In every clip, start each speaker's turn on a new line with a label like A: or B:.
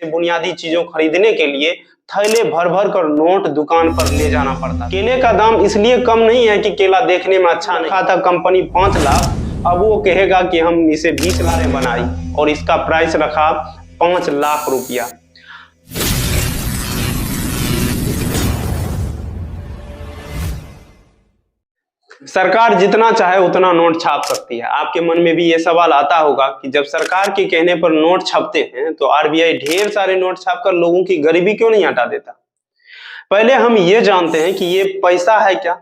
A: बुनियादी चीजों खरीदने के लिए थैले भर भर कर नोट दुकान पर ले जाना पड़ता। केले का दाम इसलिए कम नहीं है कि केला देखने में अच्छा नहीं था कंपनी 5 लाख, अब वो कहेगा कि हम इसे 20 लाख में बनाई और इसका प्राइस रखा 5 लाख रुपया। सरकार जितना चाहे उतना नोट छाप सकती है। आपके मन में भी ये सवाल आता होगा कि जब सरकार के कहने पर नोट छपते हैं तो आरबीआई ढेर सारे नोट छापकर लोगों की गरीबी क्यों नहीं हटा देता। पहले हम ये जानते हैं कि ये पैसा है क्या,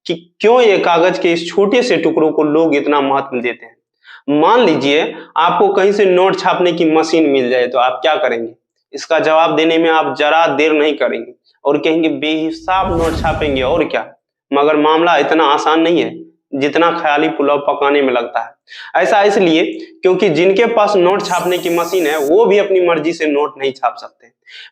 A: कि क्यों ये कागज के इस छोटे से टुकड़ों को लोग इतना महत्व देते हैं। मान लीजिए आपको कहीं से नोट छापने की मशीन मिल जाए तो आप क्या करेंगे। इसका जवाब देने में आप जरा देर नहीं करेंगे और कहेंगे बेहिसाब नोट छापेंगे और क्या। मगर मामला इतना आसान नहीं है जितना ख्याली पुलाव पकाने में लगता है। ऐसा इसलिए क्योंकि जिनके पास नोट छापने की मशीन है वो भी अपनी मर्जी से नोट नहीं छाप सकते।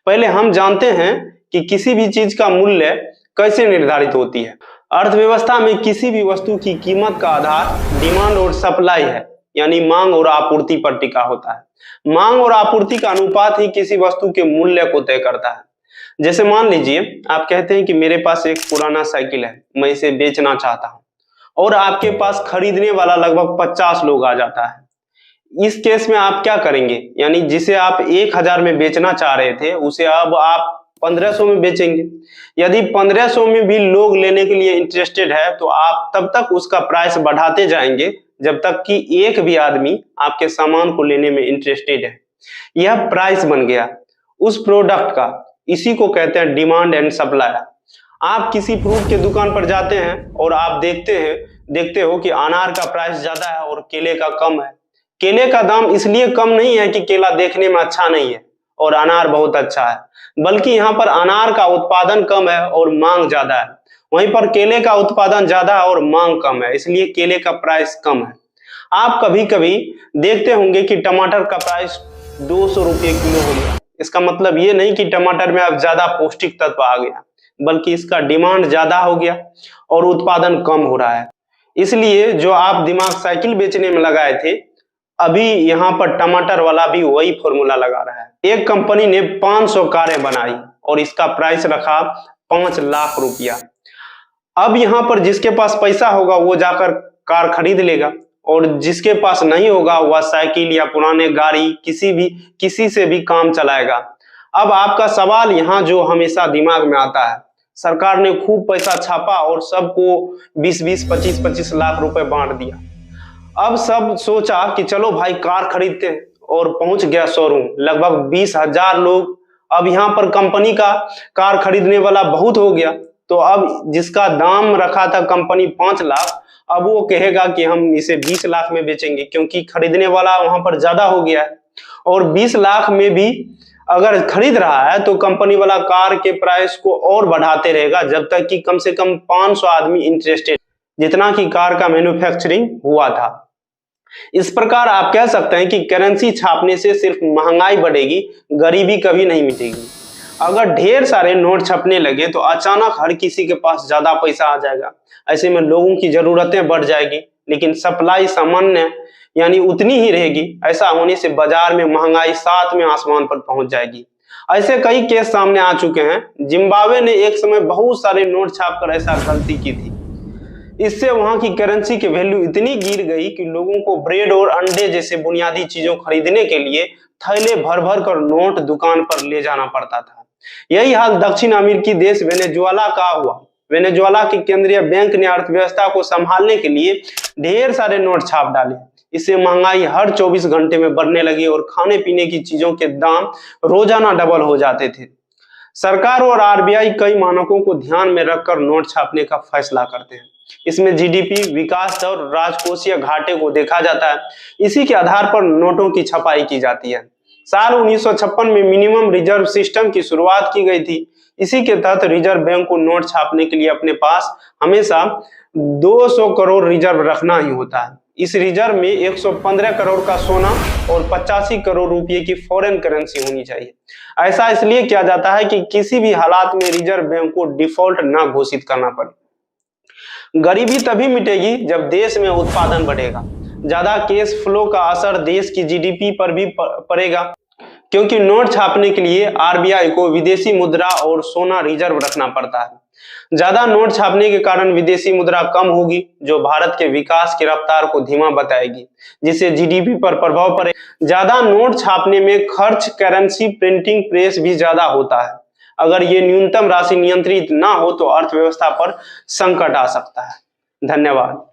A: पहले हम जानते हैं कि किसी भी चीज का मूल्य कैसे निर्धारित होती है। अर्थव्यवस्था में किसी भी वस्तु की कीमत का आधार डिमांड और सप्लाई है, यानी मांग और आपूर्ति पर टिका होता है। मांग और आपूर्ति का अनुपात ही किसी वस्तु के मूल्य को तय करता है। जैसे मान लीजिए आप कहते हैं कि मेरे पास एक पुराना साइकिल है, मैं इसे बेचना चाहता हूं और आपके पास खरीदने वाला लगभग 50 लोग आ जाता है। इस केस में आप क्या करेंगे, यानी जिसे आप 1000 में बेचना चाह रहे थे उसे अब आप 1500 में बेचेंगे। यदि 1500 में भी लोग लेने के लिए इंटरेस्टेड है तो आप तब तक उसका प्राइस बढ़ाते जाएंगे जब तक कि एक भी आदमी आपके सामान को लेने में इंटरेस्टेड है। यह प्राइस बन गया उस प्रोडक्ट का। इसी को कहते हैं डिमांड एंड सप्लाई। आप किसी फ्रूट के दुकान पर जाते हैं और आप देखते हो कि अनार का प्राइस ज्यादा है और केले का कम है। केले का दाम इसलिए कम नहीं है कि केला देखने में अच्छा नहीं है और अनार बहुत अच्छा है, बल्कि यहाँ पर अनार का उत्पादन कम है और मांग ज्यादा है। वहीं पर केले का उत्पादन ज्यादा है और मांग कम है, इसलिए केले का प्राइस कम है। आप कभी कभी देखते होंगे कि टमाटर का प्राइस 200 रुपये किलो हो गया। इसका मतलब ये नहीं कि टमाटर में अब ज्यादा पौष्टिक तत्व आ गया, बल्कि इसका डिमांड ज्यादा हो गया और उत्पादन कम हो रहा है। इसलिए जो आप दिमाग साइकिल बेचने में लगाए थे, अभी यहाँ पर टमाटर वाला भी वही फॉर्मूला लगा रहा है। एक कंपनी ने 500 कारें बनाई और इसका प्राइस रखा 5 लाख रुपया। अब यहाँ पर जिसके पास पैसा होगा वो जाकर कार खरीद लेगा और जिसके पास नहीं होगा वह साइकिल या पुराने गाड़ी किसी से भी काम चलाएगा। अब आपका सवाल यहाँ जो हमेशा दिमाग में आता है, सरकार ने खूब पैसा छापा और सबको 20-20, 25-25 लाख रुपए बांट दिया। अब सब सोचा कि चलो भाई कार खरीदते हैं और पहुंच गया शोरूम, लगभग 20,000 लोग। अब यहाँ पर कंपनी का कार खरीदने वाला बहुत हो गया, तो अब जिसका दाम रखा था कंपनी 5 लाख, अब वो कहेगा कि हम इसे 20 लाख में बेचेंगे क्योंकि खरीदने वाला वहां पर ज्यादा हो गया है। और 20 लाख में भी अगर खरीद रहा है तो कंपनी वाला कार के प्राइस को और बढ़ाते रहेगा जब तक कि कम से कम 500 आदमी इंटरेस्टेड, जितना कि कार का मैन्युफैक्चरिंग हुआ था। इस प्रकार आप कह सकते हैं कि करेंसी छापने से सिर्फ महंगाई बढ़ेगी, गरीबी कभी नहीं मिटेगी। अगर ढेर सारे नोट छपने लगे तो अचानक हर किसी के पास ज्यादा पैसा आ जाएगा। ऐसे में लोगों की जरूरतें बढ़ जाएगी, लेकिन सप्लाई सामान्य यानी उतनी ही रहेगी। ऐसा होने से बाजार में महंगाई 7वें आसमान पर पहुंच जाएगी। ऐसे कई केस सामने आ चुके हैं। जिम्बाब्वे ने एक समय बहुत सारे नोट छापकर ऐसा गलती की थी। इससे वहां की करेंसी की वैल्यू इतनी गिर गई कि लोगों को ब्रेड और अंडे जैसे बुनियादी चीजों खरीदने के लिए थैले भर भर कर नोट दुकान पर ले जाना पड़ता था। यही हाल दक्षिण अमेरिकी देश वेनेजुएला का हुआ। वेनेजुएला के केंद्रीय बैंक ने अर्थव्यवस्था को संभालने के लिए ढेर सारे नोट छाप डाले। इससे महंगाई हर 24 घंटे में बढ़ने लगी और खाने पीने की चीजों के दाम रोजाना डबल हो जाते थे। सरकार और आरबीआई कई मानकों को ध्यान में रखकर नोट छापने का फैसला करते हैं। इसमें जीडीपी, विकास दर, राजकोषीय घाटे को देखा जाता है। इसी के आधार पर नोटों की छपाई की जाती है। साल 1956 में मिनिमम रिजर्व सिस्टम की शुरुआत की गई थी। इसी के तहत रिजर्व बैंक को नोट छापने के लिए अपने पास हमेशा 200 करोड़ रिजर्व रखना ही होता है। इस रिजर्व में 115 करोड़ का सोना और 85 करोड़ रुपए की फॉरेन करेंसी होनी चाहिए। ऐसा इसलिए किया जाता है कि किसी भी हालात में रिजर्व बैंक को डिफॉल्ट ना घोषित करना पड़े। गरीबी तभी मिटेगी जब देश में उत्पादन बढ़ेगा। ज्यादा कैश फ्लो का असर देश की जीडीपी पर भी पड़ेगा। क्योंकि नोट छापने के लिए आरबीआई को विदेशी मुद्रा और सोना रिजर्व रखना पड़ता है। ज्यादा नोट छापने के कारण विदेशी मुद्रा कम होगी, जो भारत के विकास की रफ्तार को धीमा बताएगी, जिससे जीडीपी पर प्रभाव पड़े। ज्यादा नोट छापने में खर्च करेंसी प्रिंटिंग प्रेस भी ज्यादा होता है। अगर ये न्यूनतम राशि नियंत्रित ना हो तो अर्थव्यवस्था पर संकट आ सकता है। धन्यवाद।